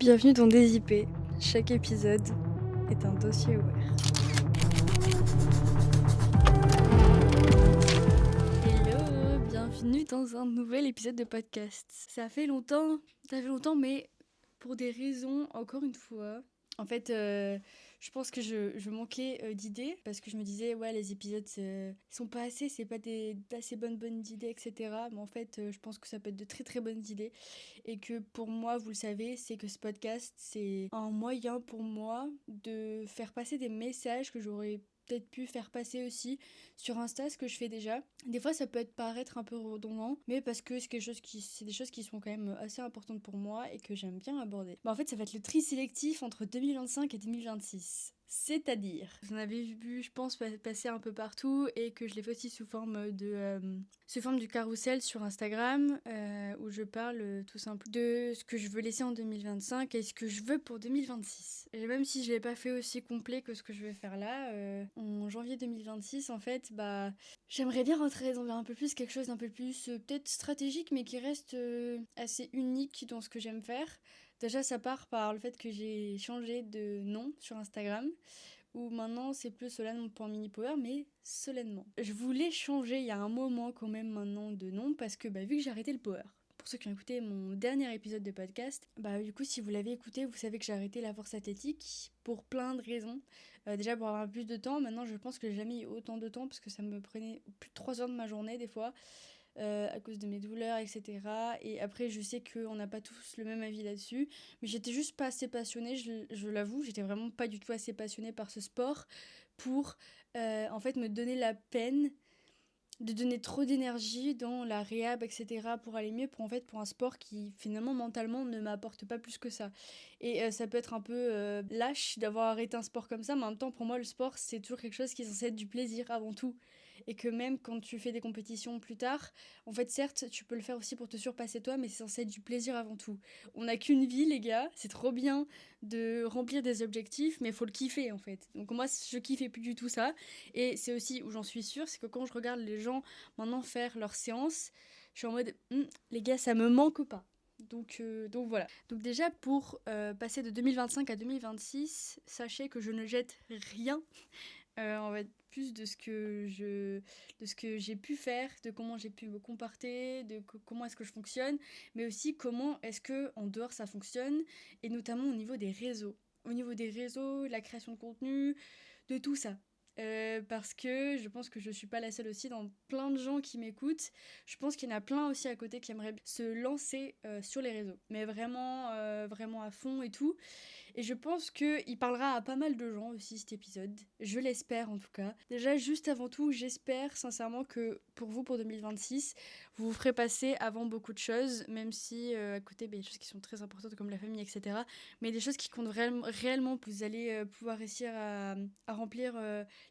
Bienvenue dans DZIP. Chaque épisode est un dossier ouvert. Hello, bienvenue dans un nouvel épisode de podcast. Ça fait longtemps, mais pour des raisons, encore une fois. En fait, je pense que je manquais d'idées parce que je me disais, ouais, les épisodes sont pas assez, c'est pas d'assez bonnes idées, etc. Mais en fait, je pense que ça peut être de très très bonnes idées. Et que pour moi, vous le savez, c'est que ce podcast, c'est un moyen pour moi de faire passer des messages que j'aurais peut-être pu faire passer aussi sur Insta, ce que je fais déjà. Des fois, ça peut paraître un peu redondant, mais parce que c'est des choses qui sont quand même assez importantes pour moi et que j'aime bien aborder. En fait, ça va être le tri sélectif entre 2025 et 2026. C'est-à-dire, vous en avez vu, je pense, passer un peu partout et que je l'ai fait aussi sous forme du carrousel sur Instagram où je parle tout simplement de ce que je veux laisser en 2025 et ce que je veux pour 2026. Et même si je l'ai pas fait aussi complet que ce que je vais faire là, en janvier 2026, en fait, j'aimerais bien rentrer dans un peu plus quelque chose d'un peu plus peut-être stratégique, mais qui reste assez unique dans ce que j'aime faire. Déjà, ça part par le fait que j'ai changé de nom sur Instagram, où maintenant c'est plus Solane.mini power, mais solainement. Je voulais changer il y a un moment quand même maintenant de nom, parce que vu que j'ai arrêté le power. Pour ceux qui ont écouté mon dernier épisode de podcast, du coup, si vous l'avez écouté, vous savez que j'ai arrêté la force athlétique pour plein de raisons. Déjà pour avoir plus de temps, maintenant je pense que j'ai jamais eu autant de temps parce que ça me prenait plus de 3 heures de ma journée des fois. À cause de mes douleurs, etc. Et après, je sais qu'on n'a pas tous le même avis là-dessus, mais j'étais juste pas assez passionnée, je l'avoue, j'étais vraiment pas du tout assez passionnée par ce sport pour en fait me donner la peine de donner trop d'énergie dans la réhab, etc. pour aller mieux, pour un sport qui finalement mentalement ne m'apporte pas plus que ça. Et ça peut être un peu lâche d'avoir arrêté un sport comme ça, mais en même temps pour moi le sport c'est toujours quelque chose qui est censé être du plaisir avant tout. Et que même quand tu fais des compétitions plus tard, en fait certes tu peux le faire aussi pour te surpasser toi, mais c'est censé être du plaisir avant tout. On n'a qu'une vie les gars, c'est trop bien de remplir des objectifs, mais il faut le kiffer en fait. Donc moi je kiffais plus du tout ça. Et c'est aussi où j'en suis sûre, c'est que quand je regarde les gens maintenant faire leurs séances, je suis en mode les gars, ça me manque pas. Donc voilà. Donc déjà pour passer de 2025 à 2026, sachez que je ne jette rien. On va être plus de ce que j'ai pu faire, de comment j'ai pu me comporter, comment est-ce que je fonctionne, mais aussi comment est-ce que en dehors ça fonctionne, et notamment au niveau des réseaux. Au niveau des réseaux, la création de contenu, de tout ça. Parce que je pense que je suis pas la seule aussi, dans plein de gens qui m'écoutent. Je pense qu'il y en a plein aussi à côté qui aimeraient se lancer sur les réseaux, mais vraiment à fond et tout. Et je pense qu'il parlera à pas mal de gens aussi cet épisode. Je l'espère en tout cas. Déjà, juste avant tout, j'espère sincèrement que pour vous, pour 2026, vous vous ferez passer avant beaucoup de choses, même si à côté, il y a des choses qui sont très importantes comme la famille, etc. Mais des choses qui comptent réellement, vous allez pouvoir réussir à remplir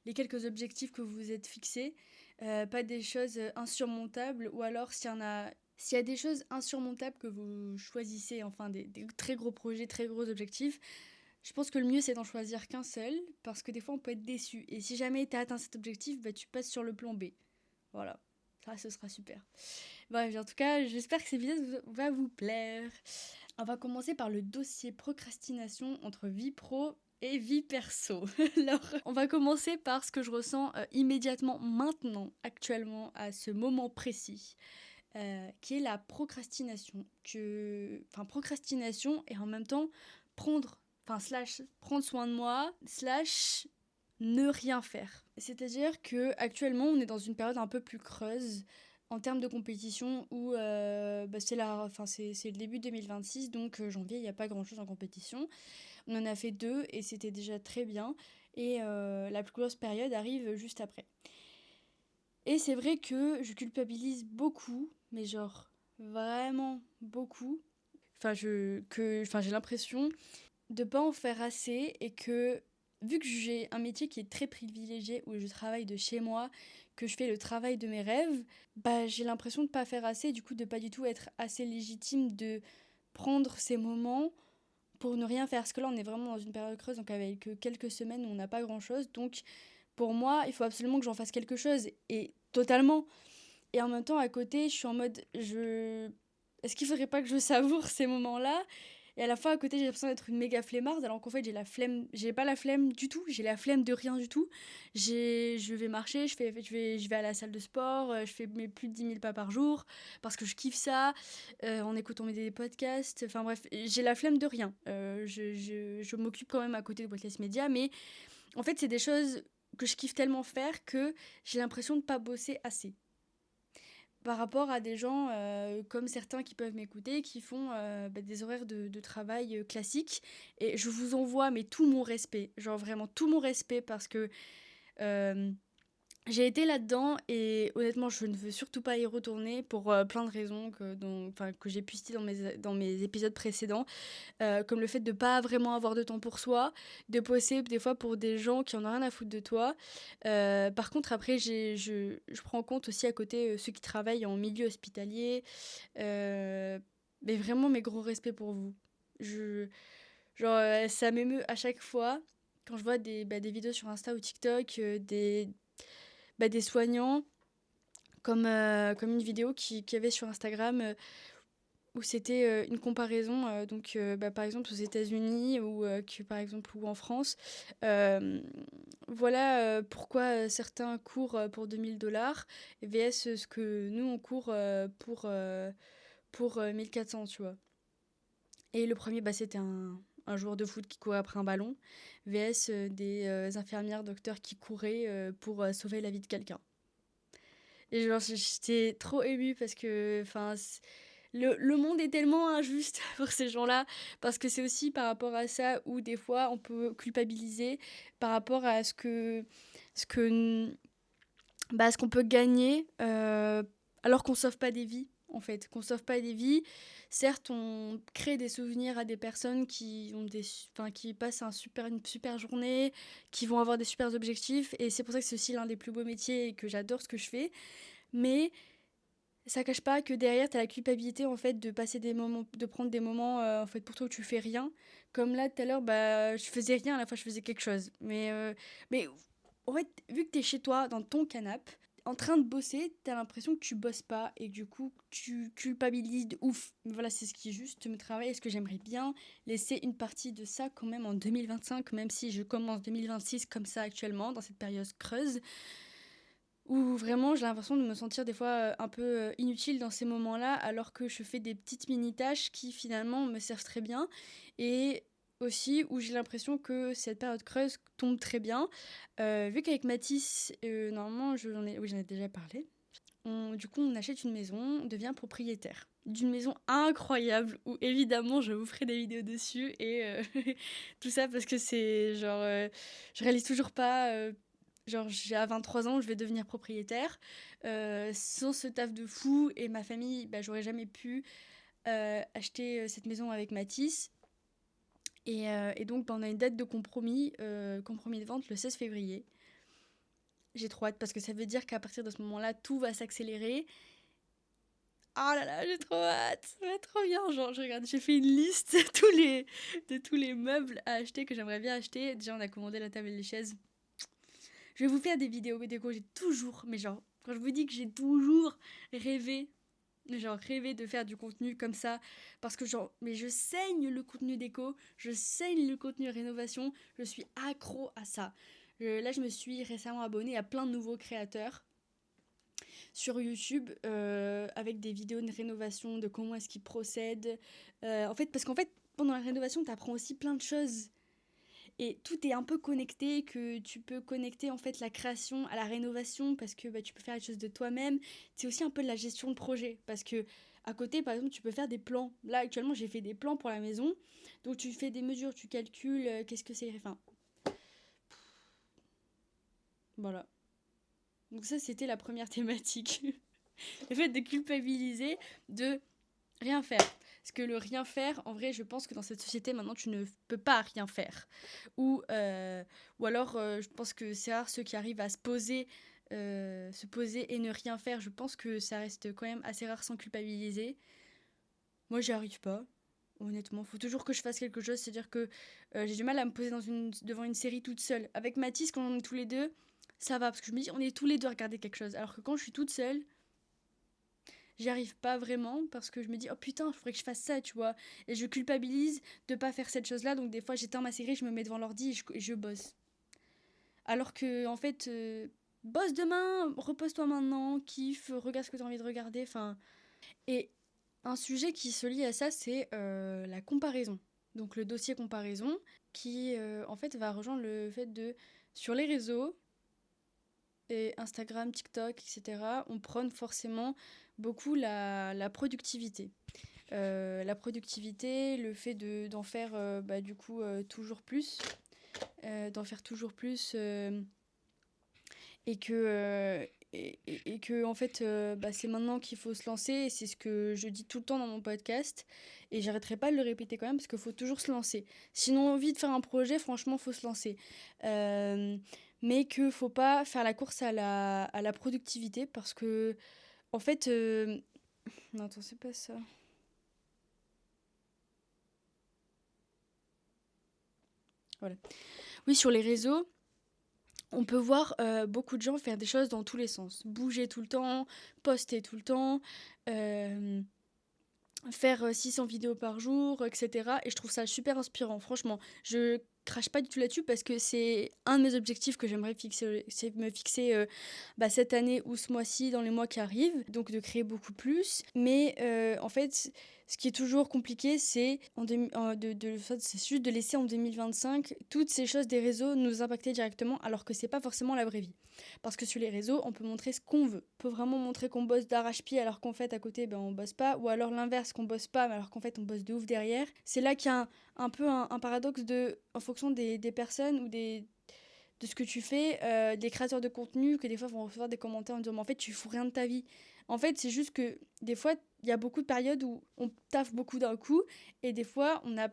les quelques objectifs que vous vous êtes fixés. Pas des choses insurmontables, ou alors s'il y a des choses insurmontables que vous choisissez, enfin des très gros projets, très gros objectifs, je pense que le mieux c'est d'en choisir qu'un seul, parce que des fois on peut être déçu. Et si jamais tu as atteint cet objectif, tu passes sur le plan B. Voilà, ça ce sera super. Bref, en tout cas, j'espère que cette vidéo va vous plaire. On va commencer par le dossier procrastination entre vie pro et vie perso. Alors, on va commencer par ce que je ressens immédiatement maintenant, actuellement, à ce moment précis. Qui est la procrastination. Procrastination et en même temps slash prendre soin de moi, slash ne rien faire. C'est-à-dire que actuellement on est dans une période un peu plus creuse en termes de compétition où c'est le début 2026, donc janvier il n'y a pas grand chose en compétition. On en a fait 2 et c'était déjà très bien, et la plus grosse période arrive juste après. Et c'est vrai que je culpabilise beaucoup, mais genre vraiment beaucoup. J'ai l'impression de pas en faire assez, et que vu que j'ai un métier qui est très privilégié où je travaille de chez moi, que je fais le travail de mes rêves, j'ai l'impression de pas faire assez, et du coup de pas du tout être assez légitime de prendre ces moments pour ne rien faire. Parce que là on est vraiment dans une période creuse, donc avec quelques semaines où on n'a pas grand chose, donc pour moi, il faut absolument que j'en fasse quelque chose, et totalement. Et en même temps, à côté, je suis en mode, est-ce qu'il faudrait pas que je savoure ces moments-là? Et à la fois, à côté, j'ai l'impression d'être une méga flemmarde, alors qu'en fait, j'ai pas la flemme du tout, j'ai la flemme de rien du tout. Je vais marcher, je vais à la salle de sport, je fais mes plus de 10 000 pas par jour, parce que je kiffe ça, en écoutant des podcasts, enfin bref, j'ai la flemme de rien. Je m'occupe quand même à côté de Podcast Média, mais en fait, c'est des choses que je kiffe tellement faire que j'ai l'impression de pas bosser assez par rapport à des gens comme certains qui peuvent m'écouter, qui font des horaires de travail classiques. Et je vous envoie mais tout mon respect, genre vraiment tout mon respect parce que euh, j'ai été là-dedans et honnêtement, je ne veux surtout pas y retourner pour plein de raisons que j'ai pu citer dans mes épisodes précédents, comme le fait de pas vraiment avoir de temps pour soi, de bosser des fois pour des gens qui en ont rien à foutre de toi. Par contre, après, je prends en compte aussi à côté ceux qui travaillent en milieu hospitalier. Mais vraiment, mes gros respects pour vous. Je, ça m'émeut à chaque fois quand je vois des vidéos sur Insta ou TikTok, des soignants, comme une vidéo qui avait sur Instagram où c'était une comparaison, par exemple aux États-Unis ou en France. Euh, voilà pourquoi certains courent pour 2 000 $ vs ce que nous on court pour 1 400, tu vois. Et le premier, c'était un joueur de foot qui courait après un ballon, vs des infirmières, docteurs qui couraient pour sauver la vie de quelqu'un. Et genre, j'étais trop émue parce que, enfin, le monde est tellement injuste pour ces gens-là, parce que c'est aussi par rapport à ça où des fois on peut culpabiliser par rapport à ce que, ce qu'on peut gagner alors qu'on sauve pas des vies, en fait, qu'on sauve pas des vies. Certes, on crée des souvenirs à des personnes qui passent une super journée, qui vont avoir des super objectifs, et c'est pour ça que c'est aussi l'un des plus beaux métiers et que j'adore ce que je fais. Mais ça cache pas que derrière, t'as la culpabilité en fait de passer des moments, de prendre des moments en fait pour toi où tu fais rien. Comme là tout à l'heure, je faisais rien, à la fois je faisais quelque chose. Mais en fait, vu que t'es chez toi dans ton canapé, en train de bosser, t'as l'impression que tu bosses pas et que du coup tu culpabilises de ouf. Mais voilà, c'est ce qui est juste me travailler. Est-ce que j'aimerais bien laisser une partie de ça quand même en 2025, même si je commence 2026 comme ça actuellement dans cette période creuse où vraiment j'ai l'impression de me sentir des fois un peu inutile dans ces moments-là, alors que je fais des petites mini-tâches qui finalement me servent très bien. Et aussi où j'ai l'impression que cette période creuse tombe très bien. Vu qu'avec Mathis, normalement, oui, j'en ai déjà parlé. Du coup, on achète une maison, on devient propriétaire d'une maison incroyable où évidemment je vous ferai des vidéos dessus et tout ça parce que c'est genre je réalise toujours pas genre j'ai à 23 ans je vais devenir propriétaire sans ce taf de fou et ma famille j'aurais jamais pu acheter cette maison avec Mathis et donc on a une date de compromis compromis de vente le 16 février. J'ai trop hâte parce que ça veut dire qu'à partir de ce moment-là tout va s'accélérer. Oh là là, j'ai trop hâte, ça va être trop bien. Genre, j'ai fait une liste de tous les meubles à acheter que j'aimerais bien acheter. Déjà, on a commandé la table et les chaises. Je vais vous faire des vidéos déco. J'ai toujours, mais genre, quand je vous dis que j'ai toujours rêvé, rêvé de faire du contenu comme ça, parce que mais je saigne le contenu déco, je saigne le contenu rénovation, je suis accro à ça. Là, je me suis récemment abonnée à plein de nouveaux créateurs sur YouTube avec des vidéos de rénovation, de comment est-ce qu'ils procèdent. Parce qu'en fait, pendant la rénovation, tu apprends aussi plein de choses. Et tout est un peu connecté, que tu peux connecter en fait la création à la rénovation parce que tu peux faire les choses de toi-même. C'est aussi un peu de la gestion de projet parce que à côté, par exemple, tu peux faire des plans. Là, actuellement, j'ai fait des plans pour la maison. Donc, tu fais des mesures, tu calcules qu'est-ce que c'est. Enfin, voilà. Donc, ça, c'était la première thématique. Le fait de culpabiliser, de rien faire. Parce que le rien faire, en vrai, je pense que dans cette société, maintenant, tu ne peux pas rien faire. Ou alors, je pense que c'est rare ceux qui arrivent à se poser et ne rien faire. Je pense que ça reste quand même assez rare sans culpabiliser. Moi, j'y arrive pas. Honnêtement, faut toujours que je fasse quelque chose. C'est-à-dire que j'ai du mal à me poser devant une série toute seule. Avec Mathis, quand on est tous les deux, ça va. Parce que je me dis, on est tous les deux à regarder quelque chose. Alors que quand je suis toute seule, j'y arrive pas vraiment parce que je me dis oh putain, il faudrait que je fasse ça, tu vois. Et je culpabilise de pas faire cette chose-là, donc des fois j'éteins ma série, je me mets devant l'ordi et je bosse. Alors que en fait, bosse demain, repose-toi maintenant, kiffe, regarde ce que tu as envie de regarder, enfin. Et un sujet qui se lie à ça, c'est la comparaison. Donc le dossier comparaison qui en fait va rejoindre le fait de sur les réseaux et Instagram, TikTok, etc. on prône forcément beaucoup la productivité. La productivité, le fait d'en faire du coup toujours plus, d'en faire toujours plus et que et que en fait c'est maintenant qu'il faut se lancer et c'est ce que je dis tout le temps dans mon podcast et j'arrêterai pas de le répéter quand même parce qu'il faut toujours se lancer. Si on a envie de faire un projet, franchement faut se lancer. Mais que faut pas faire la course à la productivité parce que en fait non attends c'est pas ça. Voilà. Oui, sur les réseaux on peut voir beaucoup de gens faire des choses dans tous les sens. Bouger tout le temps, poster tout le temps, euh, faire 600 vidéos par jour, etc. Et je trouve ça super inspirant, franchement. Je crache pas du tout là-dessus parce que c'est un de mes objectifs que j'aimerais fixer, c'est me fixer cette année ou ce mois-ci, dans les mois qui arrivent, donc de créer beaucoup plus. Mais en fait, ce qui est toujours compliqué, c'est c'est juste de laisser en 2025 toutes ces choses des réseaux nous impacter directement, alors que c'est pas forcément la vraie vie. Parce que sur les réseaux, on peut montrer ce qu'on veut. On peut vraiment montrer qu'on bosse d'arrache-pied alors qu'en fait à côté on bosse pas, ou alors l'inverse qu'on bosse pas mais alors qu'en fait on bosse de ouf derrière. C'est là qu'il y a un peu un paradoxe en fonction des personnes ou de ce que tu fais, des créateurs de contenu que des fois vont recevoir des commentaires en disant mais en fait tu fous rien de ta vie. En fait c'est juste que des fois il y a beaucoup de périodes où on taffe beaucoup d'un coup et des fois on n'a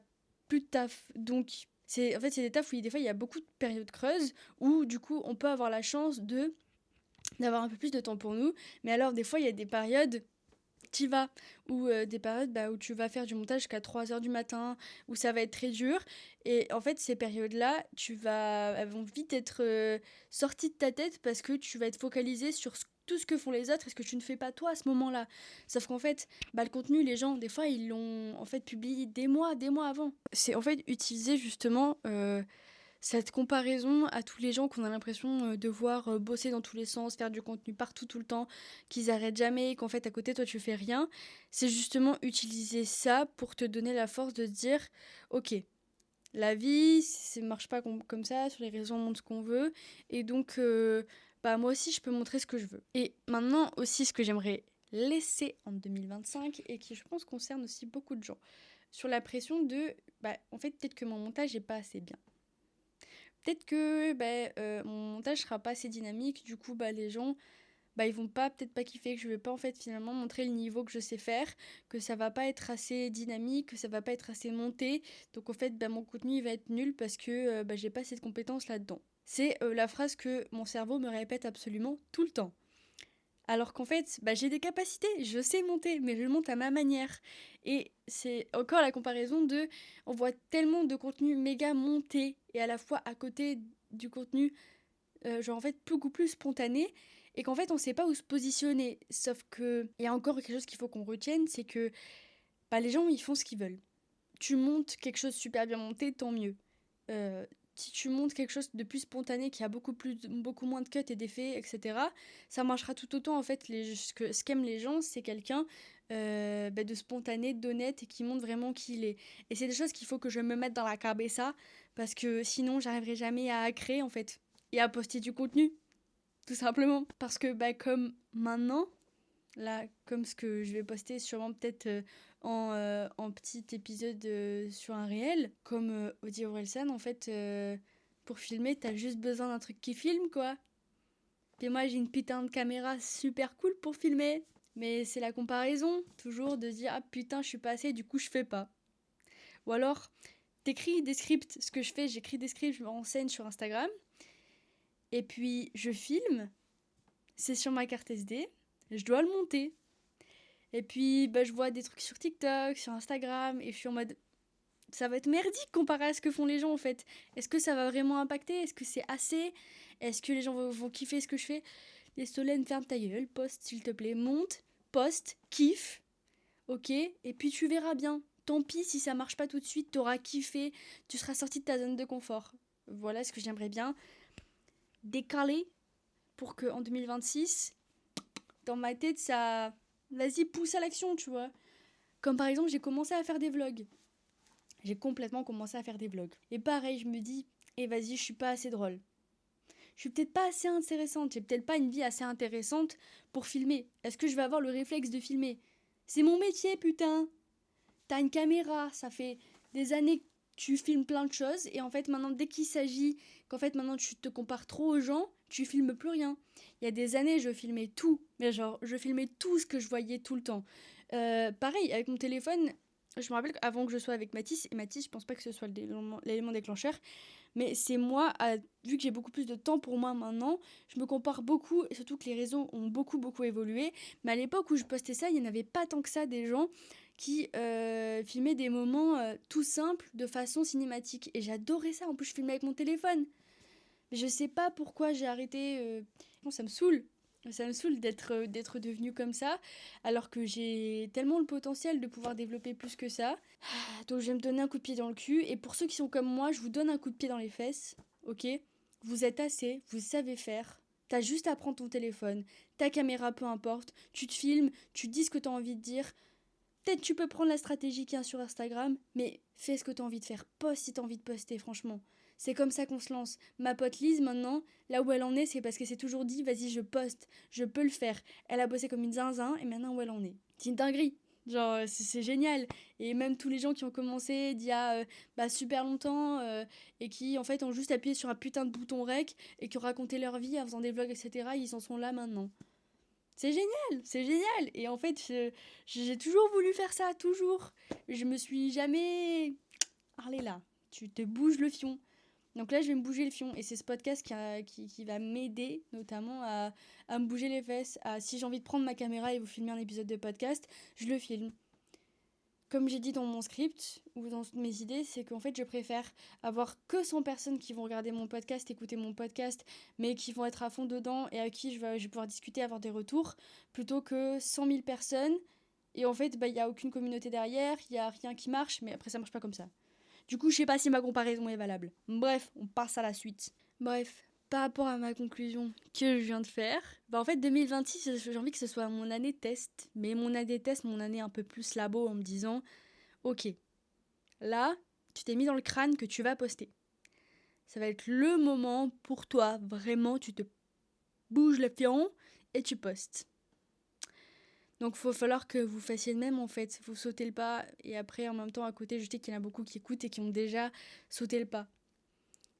plus de taf. Donc c'est des tafs où des fois il y a beaucoup de périodes creuses où du coup on peut avoir la chance d'avoir un peu plus de temps pour nous. Mais alors des fois il y a des périodes t'y vas, ou des périodes où tu vas faire du montage jusqu'à 3 heures du matin, où ça va être très dur. Et en fait, ces périodes-là, elles vont vite être sorties de ta tête parce que tu vas être focalisé sur tout ce que font les autres et ce que tu ne fais pas toi à ce moment-là. Sauf qu'en fait, le contenu, les gens, des fois, ils l'ont en fait publié des mois avant. C'est en fait utiliser justement cette comparaison à tous les gens qu'on a l'impression de voir bosser dans tous les sens, faire du contenu partout tout le temps, qu'ils arrêtent jamais et qu'en fait à côté toi tu fais rien, c'est justement utiliser ça pour te donner la force de te dire ok, la vie ça marche pas comme ça, sur les réseaux on montre ce qu'on veut et donc moi aussi je peux montrer ce que je veux. Et maintenant aussi ce que j'aimerais laisser en 2025 et qui je pense concerne aussi beaucoup de gens, sur la pression de en fait peut-être que mon montage est pas assez bien. Peut-être que mon montage sera pas assez dynamique, du coup les gens ils vont peut-être pas kiffer, que je vais pas en fait finalement montrer le niveau que je sais faire, que ça va pas être assez dynamique, que ça va pas être assez monté, donc en fait mon contenu il va être nul parce que j'ai pas cette compétence là-dedans. C'est la phrase que mon cerveau me répète absolument tout le temps. Alors qu'en fait, j'ai des capacités, je sais monter, mais je le monte à ma manière. Et c'est encore la comparaison de... On voit tellement de contenu méga monté et à la fois à côté du contenu, en fait, beaucoup plus spontané. Et qu'en fait, on sait pas où se positionner. Sauf que... Il y a encore quelque chose qu'il faut qu'on retienne, c'est que les gens, ils font ce qu'ils veulent. Tu montes quelque chose super bien monté, tant mieux. Si tu montes quelque chose de plus spontané, qui a beaucoup moins de cuts et d'effets, etc., ça marchera tout autant. En fait, ce qu'aiment les gens, c'est quelqu'un de spontané, d'honnête et qui montre vraiment qui il est. Et c'est des choses qu'il faut que je me mette dans la cabeza parce que sinon, j'arriverai jamais à créer en fait et à poster du contenu, tout simplement. Parce que comme maintenant, là, comme ce que je vais poster sûrement peut-être en petit épisode sur un réel, comme Audi Orelsan, en fait, pour filmer, t'as juste besoin d'un truc qui filme, quoi. Et moi, j'ai une putain de caméra super cool pour filmer. Mais c'est la comparaison, toujours, de dire « Ah putain, je suis pas assez, du coup, je fais pas. » Ou alors, t'écris des scripts. Ce que je fais, j'écris des scripts, je me renseigne sur Instagram. Et puis, je filme. C'est sur ma carte SD. Je dois le monter. Et puis, je vois des trucs sur TikTok, sur Instagram, et je suis en mode... Ça va être merdique comparé à ce que font les gens, en fait. Est-ce que ça va vraiment impacter ? Est-ce que c'est assez ? Est-ce que les gens vont kiffer ce que je fais ? Les Solène, ferme ta gueule, poste, s'il te plaît, monte. poste, kiffe, ok, et puis tu verras bien. Tant pis si ça marche pas tout de suite, t'auras kiffé, tu seras sorti de ta zone de confort. Voilà ce que j'aimerais bien décaler pour que en 2026, dans ma tête, ça... Vas-y, pousse à l'action, tu vois. Comme par exemple, j'ai commencé à faire des vlogs. J'ai complètement commencé à faire des vlogs. Et pareil, je me dis, vas-y, je suis pas assez drôle. Je suis peut-être pas assez intéressante. J'ai peut-être pas une vie assez intéressante pour filmer. Est-ce que je vais avoir le réflexe de filmer? C'est mon métier, putain. T'as une caméra, ça fait des années que tu filmes plein de choses. Et en fait, maintenant, dès qu'il s'agit qu'en fait, maintenant, tu te compares trop aux gens, tu filmes plus rien. Il y a des années, je filmais tout. Mais genre, je filmais tout ce que je voyais tout le temps. Pareil, avec mon téléphone, je me rappelle qu'avant que je sois avec Mathis, et Mathis, je pense pas que ce soit l'élément déclencheur, mais c'est moi, vu que j'ai beaucoup plus de temps pour moi maintenant, je me compare beaucoup, et surtout que les réseaux ont beaucoup, beaucoup évolué. Mais à l'époque où je postais ça, il n'y en avait pas tant que ça des gens qui filmaient des moments tout simples de façon cinématique. Et j'adorais ça, en plus je filmais avec mon téléphone. Mais je sais pas pourquoi j'ai arrêté. Bon, ça me saoule. Ça me saoule d'être devenue comme ça, alors que j'ai tellement le potentiel de pouvoir développer plus que ça. Donc je vais me donner un coup de pied dans le cul. Et pour ceux qui sont comme moi, je vous donne un coup de pied dans les fesses. Ok? Vous êtes assez, vous savez faire. T'as juste à prendre ton téléphone, ta caméra, peu importe. Tu te filmes, tu dis ce que t'as envie de dire. Peut-être tu peux prendre la stratégie qu'il y a sur Instagram, mais fais ce que t'as envie de faire. Poste si t'as envie de poster, franchement. C'est comme ça qu'on se lance. Ma pote Lise, maintenant, là où elle en est, c'est parce qu'elle s'est toujours dit, vas-y, je poste, je peux le faire. Elle a bossé comme une zinzin, et maintenant où elle en est. C'est une dinguerie. Genre, c'est génial. Et même tous les gens qui ont commencé d'il y a super longtemps et qui, en fait, ont juste appuyé sur un putain de bouton rec et qui ont raconté leur vie en faisant des vlogs, etc., ils en sont là maintenant. C'est génial, c'est génial. Et en fait, j'ai toujours voulu faire ça, toujours. Je me suis jamais... Allez là, tu te bouges le fion. Donc là, je vais me bouger le fion. Et c'est ce podcast qui va m'aider, notamment à me bouger les fesses. Si j'ai envie de prendre ma caméra et vous filmer un épisode de podcast, je le filme. Comme j'ai dit dans mon script, ou dans mes idées, c'est qu'en fait, je préfère avoir que 100 personnes qui vont regarder mon podcast, écouter mon podcast, mais qui vont être à fond dedans et à qui je vais pouvoir discuter, avoir des retours, plutôt que 100 000 personnes. Et en fait, il n'y a aucune communauté derrière, il n'y a rien qui marche, mais après, ça marche pas comme ça. Du coup, je sais pas si ma comparaison est valable. Bref, on passe à la suite. Bref, par rapport à ma conclusion que je viens de faire, en fait 2026, j'ai envie que ce soit mon année test, mais mon année test, mon année un peu plus labo en me disant, ok, là, tu t'es mis dans le crâne que tu vas poster. Ça va être le moment pour toi, vraiment, tu te bouges le fion et tu postes. Donc il va falloir que vous fassiez le même en fait, vous sautez le pas et après en même temps à côté, je sais qu'il y en a beaucoup qui écoutent et qui ont déjà sauté le pas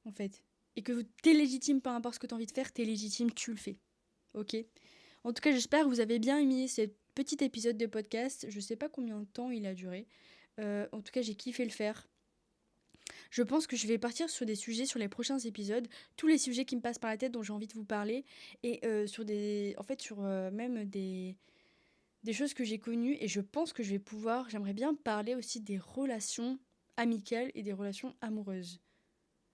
en fait. Et que t'es légitime, peu importe ce que t'as envie de faire, t'es légitime, tu le fais. Ok? En tout cas, j'espère que vous avez bien aimé ce petit épisode de podcast. Je sais pas combien de temps il a duré. En tout cas, j'ai kiffé le faire. Je pense que je vais partir sur des sujets sur les prochains épisodes, tous les sujets qui me passent par la tête dont j'ai envie de vous parler, et sur même des choses que j'ai connues, et je pense que j'aimerais bien parler aussi des relations amicales et des relations amoureuses.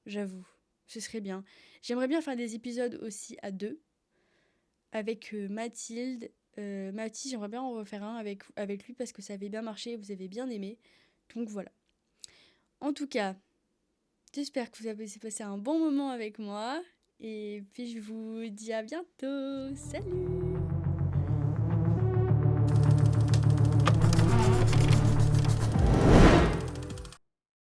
J'avoue, ce serait bien. J'aimerais bien faire des épisodes aussi à deux, avec Mathilde. Mathis, j'aimerais bien en refaire un avec lui parce que ça avait bien marché, vous avez bien aimé. Donc voilà. En tout cas, j'espère que vous avez passé un bon moment avec moi. Et puis je vous dis à bientôt. Salut!